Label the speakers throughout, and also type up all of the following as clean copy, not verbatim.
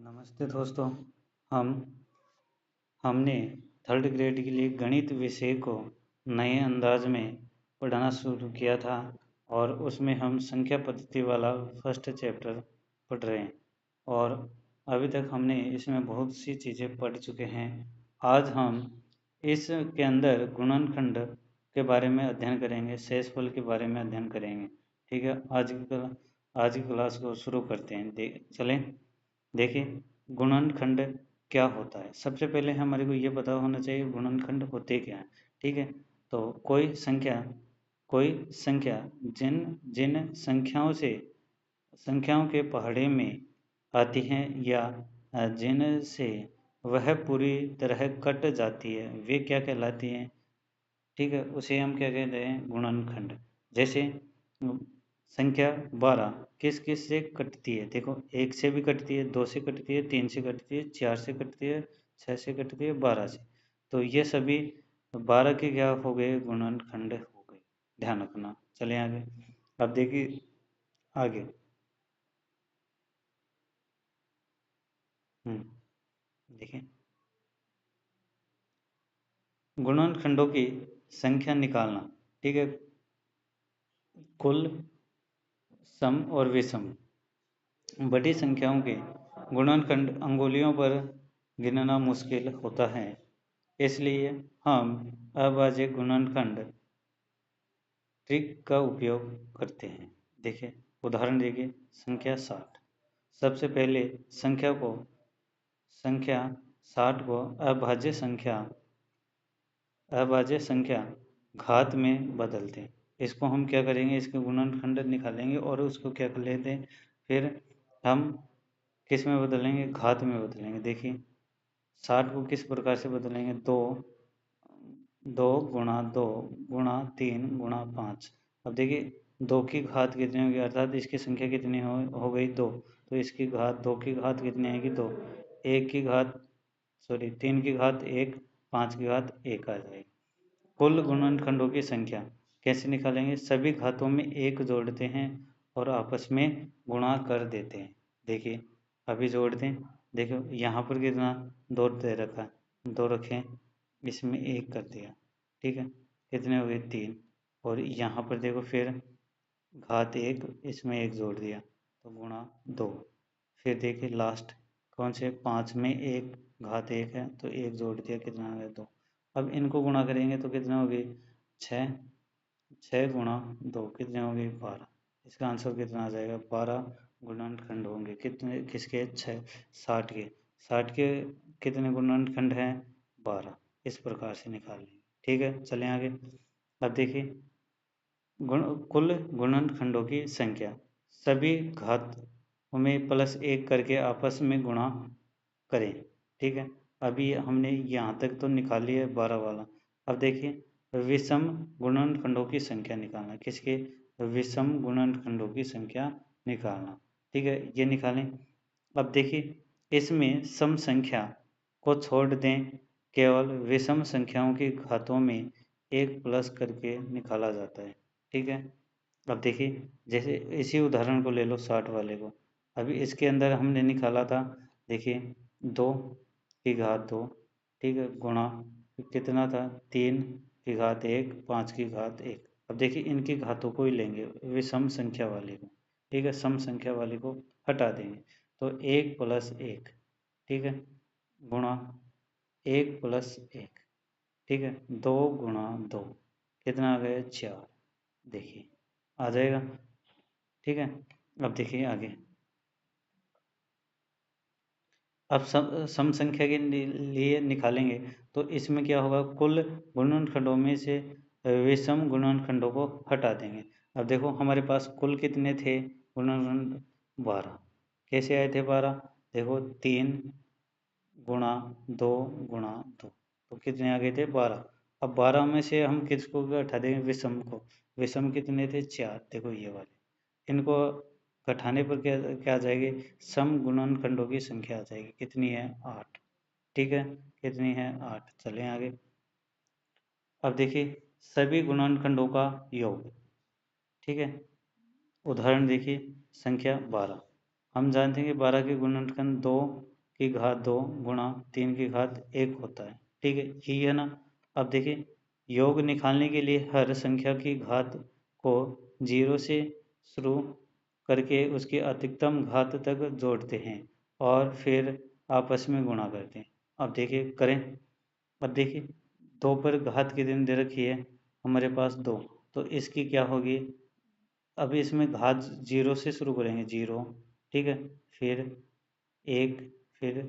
Speaker 1: नमस्ते दोस्तों। हम हमने थर्ड ग्रेड के लिए गणित विषय को नए अंदाज में पढ़ाना शुरू किया था और उसमें हम संख्या पद्धति वाला फर्स्ट चैप्टर पढ़ रहे हैं और अभी तक हमने इसमें बहुत सी चीज़ें पढ़ चुके हैं। आज हम इसके अंदर गुणनखंड के बारे में अध्ययन करेंगे, शेषफल के बारे में अध्ययन करेंगे। ठीक है, आज की क्लास को शुरू करते हैं। चलें, देखिए गुणनखंड क्या होता है। सबसे पहले हमारे को ये पता होना चाहिए गुणनखंड होते क्या हैं। ठीक है, तो कोई संख्या जिन जिन संख्याओं के पहाड़े में आती हैं या जिनसे वह पूरी तरह कट जाती है, वे क्या कहलाती हैं। ठीक है, उसे हम क्या कहते हैं, गुणनखंड। जैसे संख्या 12 किस किस से कटती है। देखो, 1 से भी कटती है, 2 से कटती है, 3 से कटती है, 4 से कटती है, 6 से कटती है, 12 से। तो ये सभी 12 के क्या हो गए, गुणनखंड हो गए। ध्यान रखना। चले आगे। अब देखिए आगे। देखिए, गुणनखंडों की संख्या निकालना। ठीक है, कुल, सम और विषम बड़ी संख्याओं के गुणनखंड अंगुलियों पर गिनना मुश्किल होता है, इसलिए हम अभाज्य गुणनखंड ट्रिक का उपयोग करते हैं। देखिए, उदाहरण देखिए, संख्या 60। सबसे पहले संख्या 60 को अभाज्य संख्या घात में बदलते हैं। इसको हम क्या करेंगे, इसके गुणनखंड निकालेंगे और उसको क्या कर लेते हैं, फिर हम किस में बदलेंगे, घात में बदलेंगे। देखिए, 60 को किस प्रकार से बदलेंगे, 2 गुणा 2 गुणा 3 गुणा 5। अब देखिए, 2 की घात कितनी होगी, अर्थात इसकी संख्या कितनी हो गई, 2। तो इसकी घात 2 की घात कितनी आएगी, 2। 3 की घात 1, 5 की घात 1 आ जाएगी। कुल गुणनखंडों की संख्या कैसे निकालेंगे, सभी घातों में 1 जोड़ते हैं और आपस में गुणा कर देते हैं। देखिए, अभी जोड़ दें। देखो, यहाँ पर कितना 2 दे रखा है, 2 रखें, इसमें 1 कर दिया। ठीक है, कितने हो गए, 3। और यहाँ पर देखो, फिर घात 1, इसमें 1 जोड़ दिया तो गुणा 2। फिर देखिए लास्ट कौन से, 5 में 1 घात 1 है तो 1 जोड़ दिया, कितना है, 2। अब इनको गुणा करेंगे तो कितना होगी, 6। 6 गुणा 2 कितने होंगे, 12। इसका आंसर कितना आ जाएगा, 12 गुणनखंड होंगे। कितने, किसके, 6, 60 के। 60 के कितने गुणनखंड हैं, 12। इस प्रकार से निकाल लेंगे। ठीक है, चलें आगे। अब देखिए, कुल गुणनखंडों की संख्या सभी घातों में +1 करके आपस में गुणा करें। ठीक है, अभी हमने यहाँ तक तो निकाल लिया है 12 वाला। अब देखिए, विषम गुणनखंडों की संख्या निकालना। किसके, विषम गुणनखंडों की संख्या निकालना। ठीक है, ये निकालें। अब देखिए, इसमें सम संख्या को छोड़ दें, केवल विषम संख्याओं की घातों में 1 प्लस करके निकाला जाता है। ठीक है, अब देखिए, जैसे इसी उदाहरण को ले लो, 60 वाले को। अभी इसके अंदर हमने निकाला था, देखिए, 2 की घात 2। ठीक है, गुणा कितना था, 3 की घात 1, 5 की घात 1। अब देखिए, इनकी घातों को ही लेंगे, विषम संख्या वाले को। ठीक है, सम संख्या वाले को हटा देंगे तो 1 प्लस 1। ठीक है, गुणा 1 प्लस 1। ठीक है, 2 गुणा 2 कितना आ गया, 4। देखिए, आ जाएगा। ठीक है, अब देखिए आगे। अब सम संख्या के लिए निकालेंगे तो इसमें क्या होगा, कुल गुणनखंडों में से विषम गुणनखंडों को हटा देंगे। अब देखो, हमारे पास कुल कितने थे गुणनखंड, 12। कैसे आए थे 12, देखो, 3 गुणा 2 गुणा 2 तो कितने आ गए थे, 12। अब 12 में से हम किसको हटा देंगे, विषम को। विषम कितने थे, 4। देखो, ये वाले, इनको घटाने पर क्या क्या आ जाएगी, सम गुणनखंडों की संख्या आ जाएगी। कितनी है, 8। ठीक है, कितनी है, 8। चलें आगे। अब देखिए, सभी गुणनखंडों का योग। ठीक है, उदाहरण देखिए, संख्या 12। हम जानते हैं कि 12 के गुणनखंड 2 की घात 2 गुणा 3 की घात 1 होता है। ठीक है, यही है ना। अब देखिए, योग निकालने के लिए हर संख्या की घात को 0 से शुरू करके उसकी अधिकतम घात तक जोड़ते हैं और फिर आपस में गुणा करते हैं। अब देखिए करें। अब देखिए, 2 पर घात कितनी दे रखी है हमारे पास 2, तो इसकी क्या होगी। अभी इसमें घात 0 से शुरू करेंगे, 0, ठीक है, फिर 1, फिर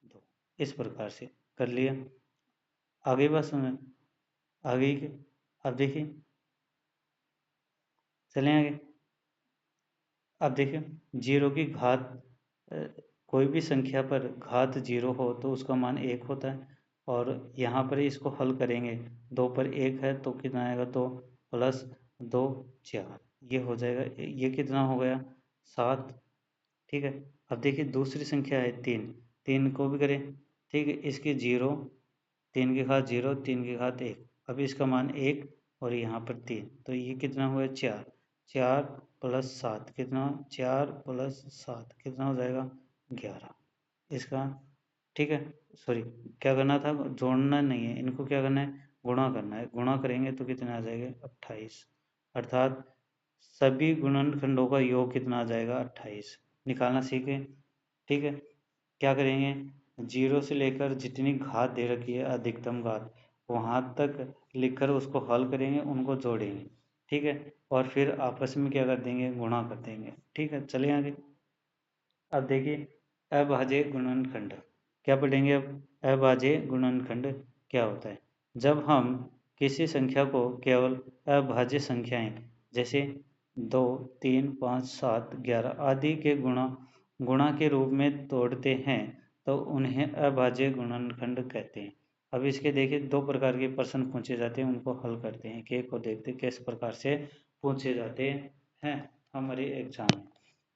Speaker 1: 2, इस प्रकार से कर लिया। आगे बात सुन, आगे अब देखिए, चलें आगे। अब देखिए, 0 की घात अ, कोई भी संख्या पर घात 0 हो तो उसका मान 1 होता है। और यहाँ पर इसको हल करेंगे, 2 पर 1 है तो कितना आएगा, 2 प्लस 2 4, ये हो जाएगा। ये कितना हो गया, 7। ठीक है। अब देखिए, दूसरी संख्या है 3, 3 को भी करें। ठीक है, इसकी 0, 3 की घात 0, 3 की घात 1, अब इसका मान 1 और यहाँ पर 3, तो ये कितना हुआ, 4, 4 प्लस 7 कितना, 4 प्लस 7 कितना हो जाएगा, 11 इसका। ठीक है, सॉरी, क्या करना था, जोड़ना नहीं है इनको, क्या करना है, गुणा करना है। गुणा करेंगे तो कितने आ जाएंगे, 28, अर्थात सभी गुणनखंडों का योग कितना आ जाएगा, 28 निकालना सीखें। ठीक है, क्या करेंगे, 0 से लेकर जितनी घात दे रखी है अधिकतम घात, वहाँ तक लिखकर उसको हल करेंगे, उनको जोड़ेंगे। ठीक है, और फिर आपस में क्या कर देंगे, गुणा कर देंगे। ठीक है, चलिए आगे। अब देखिए, अभाज्य गुणनखंड क्या पढ़ेंगे अब। अभाज्य गुणनखंड क्या होता है, जब हम किसी संख्या को केवल अभाज्य संख्याएं जैसे 2, 3, 5, 7, 11 आदि के गुणा के रूप में तोड़ते हैं तो उन्हें अभाज्य गुणनखंड कहते हैं। अब इसके देखिए, दो प्रकार के प्रश्न पूछे जाते हैं, उनको हल करते हैं। एक को देखते हैं किस प्रकार से पूछे जाते हैं हमारे एग्जाम में।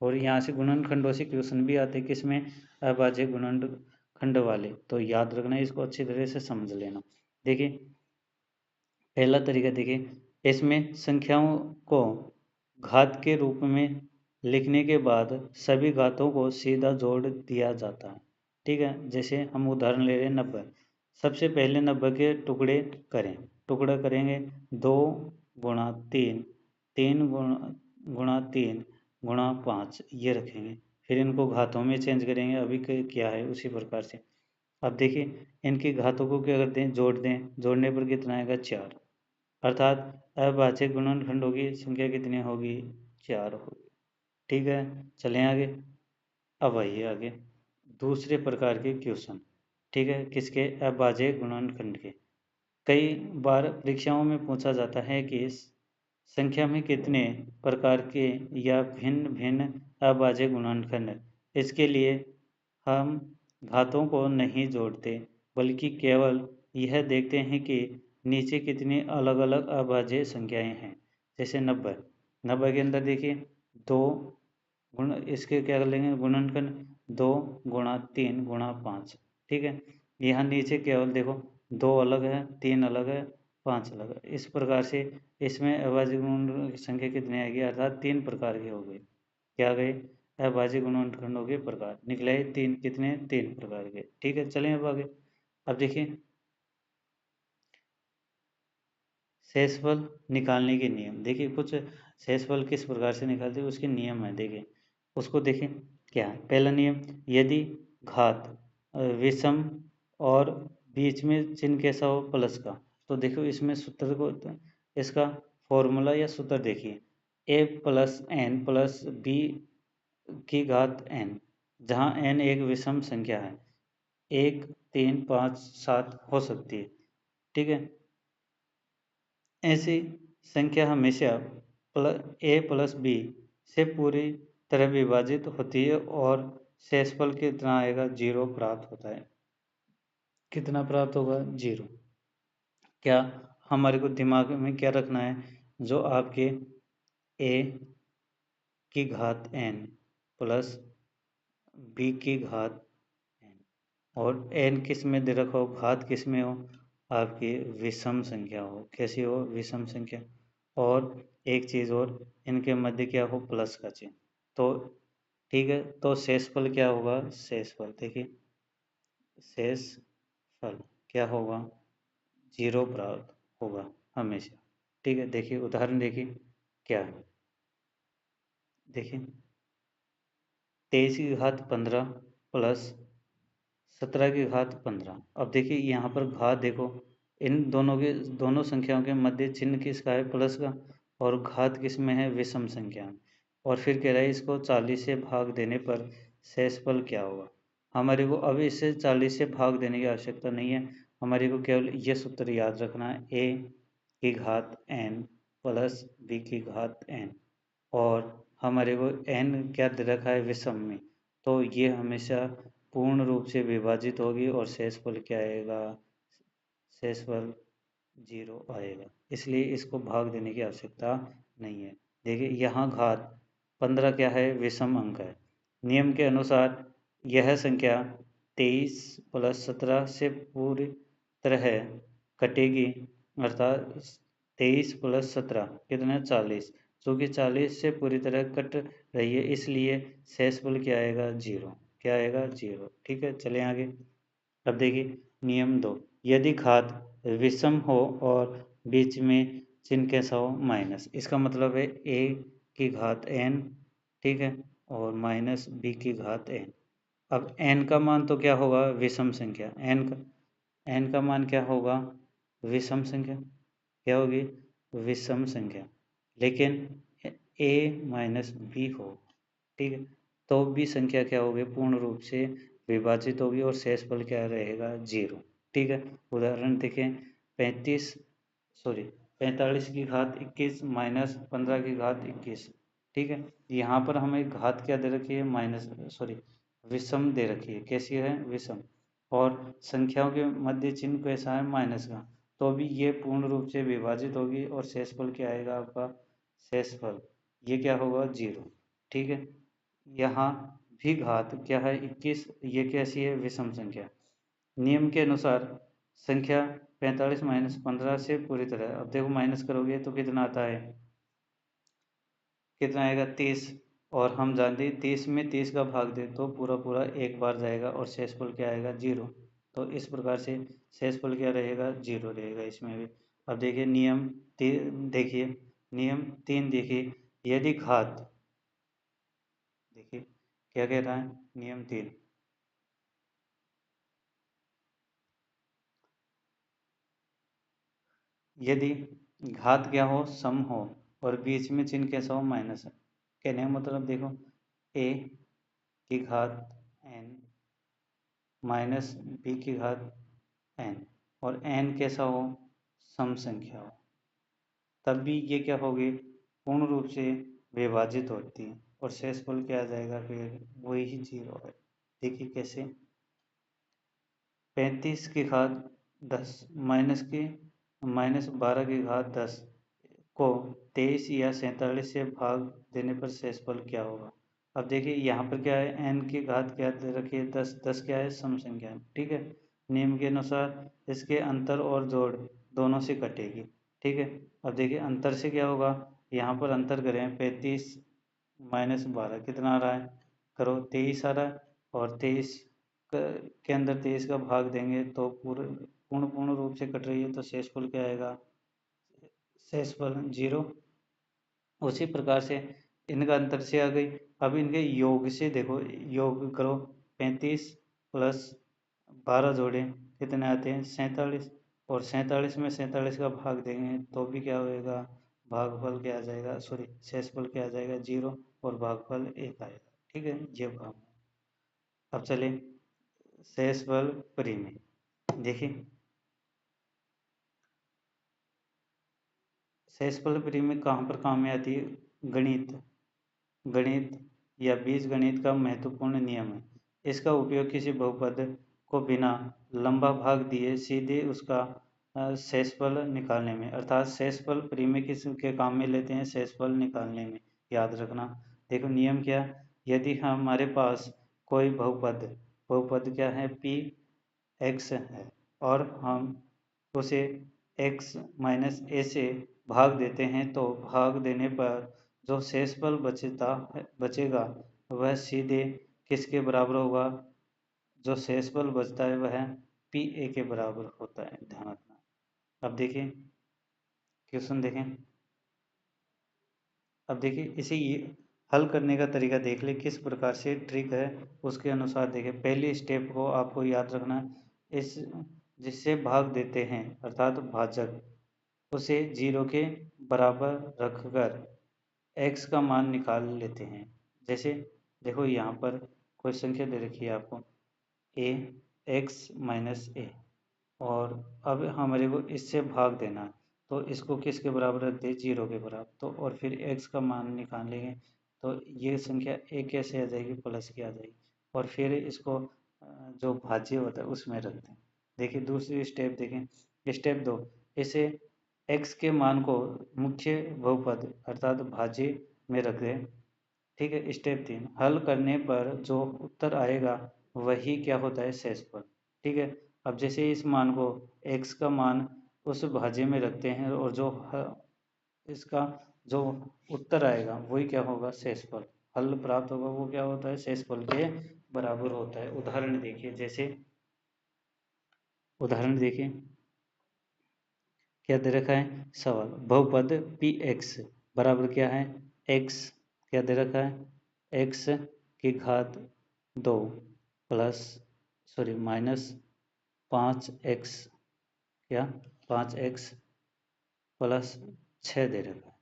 Speaker 1: और यहाँ से गुणनखंडों से क्वेश्चन भी आते हैं, किसमें, अभाज्य गुणनखंड वाले। तो याद रखना, इसको अच्छी तरह से समझ लेना। देखिए, पहला तरीका देखिए, इसमें संख्याओं को घात के रूप में लिखने के बाद सभी घातों को सीधा जोड़ दिया जाता है। ठीक है, जैसे हम उदाहरण ले रहे हैं 90। सबसे पहले 90 के टुकड़े करें। टुकड़ा करेंगे 2 गुणा 3, 3 गुणा 3 गुणा 5, ये रखेंगे। फिर इनको घातों में चेंज करेंगे, अभी क्या है उसी प्रकार से। अब देखिए, इनकी घातों को क्या करते हैं, जोड़ दें। जोड़ने पर कितना आएगा, 4, अर्थात अभाज्य गुणनखंडों की संख्या कितनी होगी, 4 होगी। ठीक है, चलें आगे। अब आइए आगे, दूसरे प्रकार के क्वेश्चन। ठीक है, किसके, अभाज्य गुणनखंड के। कई बार परीक्षाओं में पूछा जाता है कि इस संख्या में कितने प्रकार के या भिन्न भिन्न अभाज्य गुणनखंड हैं। इसके लिए हम घातों को नहीं जोड़ते, बल्कि केवल यह देखते हैं कि नीचे कितनी अलग अलग अभाज्य संख्याएं हैं। जैसे 90, 90 के अंदर देखिए, 2 गुण, इसके क्या कर लेंगे, गुणनखंड 2 गुणा 3 गुणा 5। ठीक है, यहाँ नीचे केवल देखो, 2 अलग है, 3 अलग है, 5 अलग है। इस प्रकार से इसमें अभाज्य गुण की संख्या कितनी आएगी, अर्थात 3 प्रकार की हो गई। क्या गए, अभाज्य गुणनखंडों के प्रकार निकले 3, कितने, 3 प्रकार के। ठीक है, चलें अब आगे। अब देखिए, शेषफल निकालने के नियम। देखिए, कुछ शेषफल किस प्रकार से निकालते हैं उसके नियम है। देखिए, उसको देखें, क्या है पहला नियम, यदि घात विषम और बीच में चिन्ह कैसा हो, प्लस का, तो देखो इसमें सूत्र को, इसका फॉर्मूला या सूत्र देखिए, ए प्लस एन प्लस बी की घात n, जहाँ n एक विषम संख्या है, 1, 3, 5, 7 हो सकती है। ठीक है, ऐसी संख्या हमेशा a प्लस बी से पूरी तरह विभाजित होती है और शेषफल कितना आएगा, 0 प्राप्त होता है। कितना प्राप्त होगा, 0। क्या हमारे को दिमाग में क्या रखना है, जो आपके a की घात n प्लस b की घात n, और n किस में दे रखा हो, घात किस में हो, आपकी विषम संख्या हो। कैसी हो, विषम संख्या। और एक चीज़ और, इनके मध्य क्या हो, प्लस का चिन्ह। तो ठीक है, तो शेषफल क्या होगा, शेषफल देखिए, शेष फल क्या होगा, 0 प्राप्त होगा हमेशा। ठीक है, देखिए उदाहरण देखिए क्या है। देखिए 23 की घात 15 प्लस 17 की घात 15। अब देखिए यहाँ पर घात देखो, इन दोनों संख्याओं के मध्य चिन्ह किसका है, प्लस का, और घात किस में है, विषम संख्या में। और फिर कह रहा है इसको 40 से भाग देने पर शेषफल क्या होगा। हमारे को अब इसे 40 से भाग देने की आवश्यकता नहीं है, हमारे को केवल ये सूत्र याद रखना है, a की घात n प्लस b की घात n। और हमारे को n क्या दे रखा है, विषम में, तो ये हमेशा पूर्ण रूप से विभाजित होगी और शेषफल क्या आएगा, शेषफल 0 आएगा, इसलिए इसको भाग देने की आवश्यकता नहीं है। देखिए यहाँ घात 15 क्या है, विषम अंक है। नियम के अनुसार यह संख्या 23 प्लस 17 से पूरी तरह कटेगी, अर्थात 23 प्लस 17 कितना, 40, चूँकि 40 से पूरी तरह कट रही है, इसलिए शेषफल क्या आएगा, 0। क्या आएगा, 0। ठीक है, चलें आगे। अब देखिए नियम 2, यदि घात विषम हो और बीच में चिन्ह कैसा हो, माइनस, इसका मतलब है a की घात n, ठीक है, और माइनस b की घात n। अब n का मान तो क्या होगा, विषम संख्या, n का मान क्या होगा, विषम संख्या, क्या होगी, विषम संख्या, लेकिन a माइनस बी हो, ठीक है, तो भी संख्या क्या होगी, पूर्ण रूप से विभाजित होगी और शेषफल क्या रहेगा, 0। ठीक है, उदाहरण देखें, 45 की घात 21 माइनस 15 की घात 21। ठीक है, यहाँ पर हमें घात क्या दे रखी है, विषम दे रखी है, कैसी है, विषम, और संख्याओं के मध्य चिन्ह कैसा है, माइनस का, तो भी ये पूर्ण रूप से विभाजित होगी और शेषफल क्या आएगा आपका, शेषफल ये क्या होगा, 0। ठीक है, यहाँ भी घात क्या है, 21, ये कैसी है, विषम संख्या। नियम के अनुसार संख्या 45 माइनस 15 से पूरी तरह, अब देखो माइनस करोगे तो कितना आता है, कितना आएगा, 30, और हम जानते हैं 30 में 30 का भाग दे तो पूरा पूरा एक बार जाएगा और शेषफल क्या आएगा, 0। तो इस प्रकार से शेषफल क्या रहेगा, 0 रहेगा इसमें भी। अब देखिए देखिए नियम 3 देखिए, यदि घात, देखिए क्या कह रहा है, नियम 3, यदि घात क्या हो, सम हो, और बीच में चिन्ह कैसा हो, माइनस है, कहने का मतलब देखो a की घात n माइनस b की घात n, और n कैसा हो, सम संख्या हो, तब भी ये क्या होगी, पूर्ण रूप से विभाजित होती है और शेषफल क्या आ जाएगा, फिर वही 0 है। देखिए कैसे, 35 की घात 10 माइनस 12 की घात 10 को 23 या 47 से भाग देने पर शेषफल क्या होगा। अब देखिए यहाँ पर क्या है, n की घात क्या दे रखी है, 10, 10 क्या है, सम संख्या है, ठीक है, नियम के अनुसार इसके अंतर और जोड़ दोनों से कटेगी। ठीक है, अब देखिए अंतर से क्या होगा, यहाँ पर अंतर करें, 35 माइनस 12 कितना आ रहा है, करो 23 आ रहा है, और 23 के अंदर 23 का भाग देंगे तो पूर्ण पूर्ण पूर्ण रूप से कट रही है, तो शेषफल क्या आएगा, शेषफल 0। उसी प्रकार से इनका अंतर से आ गई, अब इनके योग से देखो, योग करो, 35 प्लस 12 जोड़ें कितने आते हैं, 47, और 47 में 47 का भाग देंगे तो भी क्या होएगा, भागफल क्या आ जाएगा, शेषफल क्या आ जाएगा, 0, और भागफल 1 आएगा। ठीक है, ये भाग। अब चले शेषफल परिमेय, देखिए शेषफल परिमेय कहाँ पर काम में आती है, गणित गणित या बीजगणित का महत्वपूर्ण नियम है। इसका उपयोग किसी बहुपद को बिना लंबा भाग दिए सीधे उसका शेषफल निकालने में, अर्थात शेषफल परिमेय किस के काम में लेते हैं, शेषफल निकालने में, याद रखना। देखो नियम क्या, यदि हमारे पास कोई बहुपद बहुपद क्या है, p x है, और हम उसे x माइनस ए से भाग देते हैं, तो भाग देने पर जो शेषफल बचेगा वह सीधे किसके बराबर होगा, जो शेषफल बचता है वह पी ए के बराबर होता है, ध्यान रखना। अब देखिए क्वेश्चन देखें। अब देखिए इसे ये हल करने का तरीका देख ले, किस प्रकार से ट्रिक है उसके अनुसार देखें। पहले स्टेप को आपको याद रखना है। इस जिससे भाग देते हैं अर्थात भाजक, उसे 0 के बराबर रखकर x का मान निकाल लेते हैं। जैसे देखो यहाँ पर कोई संख्या दे रखी है आपको a x माइनस ए, और अब हमारे को इससे भाग देना है, तो इसको किसके बराबर रख दे, 0 के बराबर। तो और फिर x का मान निकालेंगे तो ये संख्या a कैसे आ जाएगी, प्लस की आ जाएगी। और फिर इसको जो भाज्य होता है उसमें रख दें। देखिए दूसरी स्टेप देखें, स्टेप 2, इसे x के मान को मुख्य बहुपद अर्थात भाज्य में रख दें। ठीक है। स्टेप 3, हल करने पर जो उत्तर आएगा वही क्या होता है, शेषफल। ठीक है। अब जैसे इस मान को x का मान उस भाज्य में रखते हैं और जो इसका जो उत्तर आएगा वही क्या होगा, शेषफल। हल प्राप्त होगा वो क्या होता है, शेषफल के बराबर होता है। उदाहरण देखिए, जैसे उदाहरण देखिए क्या दे रखा है सवाल, बहुपद पी एक्स बराबर क्या है, x क्या दे रखा है, x की घात 2 प्लस माइनस 5x, क्या 5x प्लस 6 दे रखा है।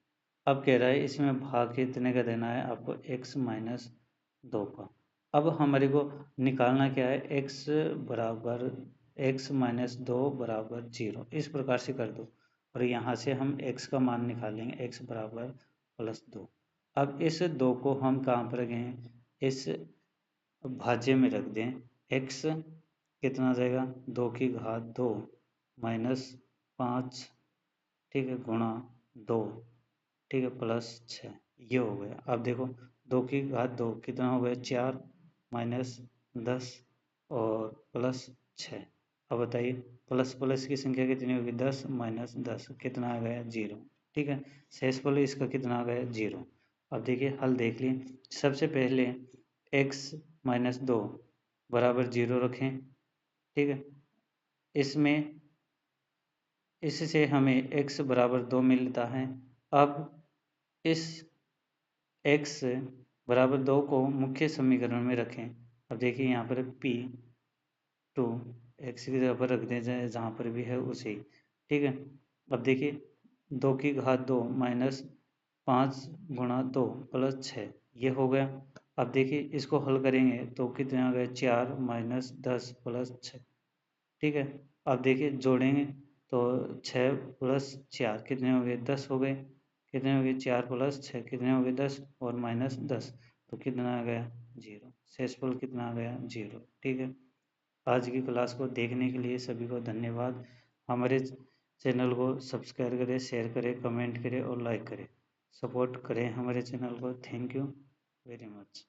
Speaker 1: अब कह रहा है इसमें भाग कितने का देना है आपको, x माइनस 2 का। अब हमारे को निकालना क्या है, x बराबर x माइनस 2 बराबर 0, इस प्रकार से कर दो। और यहाँ से हम x का मान निकालेंगे, x बराबर प्लस 2। अब इस 2 को हम कहाँ पर रखें, इस भाज्य में रख दें। x कितना आ जाएगा, 2 की घात 2 माइनस 5, ठीक है, गुणा 2, ठीक है, प्लस 6, ये हो गया। अब देखो 2 की घात 2 कितना हो गया, 4 माइनस 10 और प्लस 6। अब बताइए प्लस प्लस की संख्या कितनी होगी, 10 माइनस 10 कितना आ गया, 0। ठीक है, शेषफल इसका कितना आ गया, 0। अब देखिए हल देख लिए। सबसे पहले x माइनस 2 बराबर 0 रखें। ठीक है, इसमें इससे हमें x बराबर 2 मिलता है। अब इस x बराबर 2 को मुख्य समीकरण में रखें। अब देखिए यहाँ पर p2 x की जगह पर रख दें जहाँ पर भी है उसे। ठीक है, अब देखिए 2 की घात 2 माइनस 5 गुणा 2 प्लस 6, ये हो गया। अब देखिए इसको हल करेंगे तो कितने आ गए, 4 माइनस 10 प्लस 6। ठीक है, अब देखिए जोड़ेंगे तो 6 प्लस 4 कितने हो गए, 10 हो गए। कितने हो गए, 4 प्लस 6 कितने हो गए, 10 और माइनस 10, तो कितना आ गया, 0। शेषफल कितना आ गया, 0। ठीक है, आज की क्लास को देखने के लिए सभी को धन्यवाद। हमारे चैनल को सब्सक्राइब करें, शेयर करें, कमेंट करें और लाइक करें। सपोर्ट करें हमारे चैनल को। Thank you very much.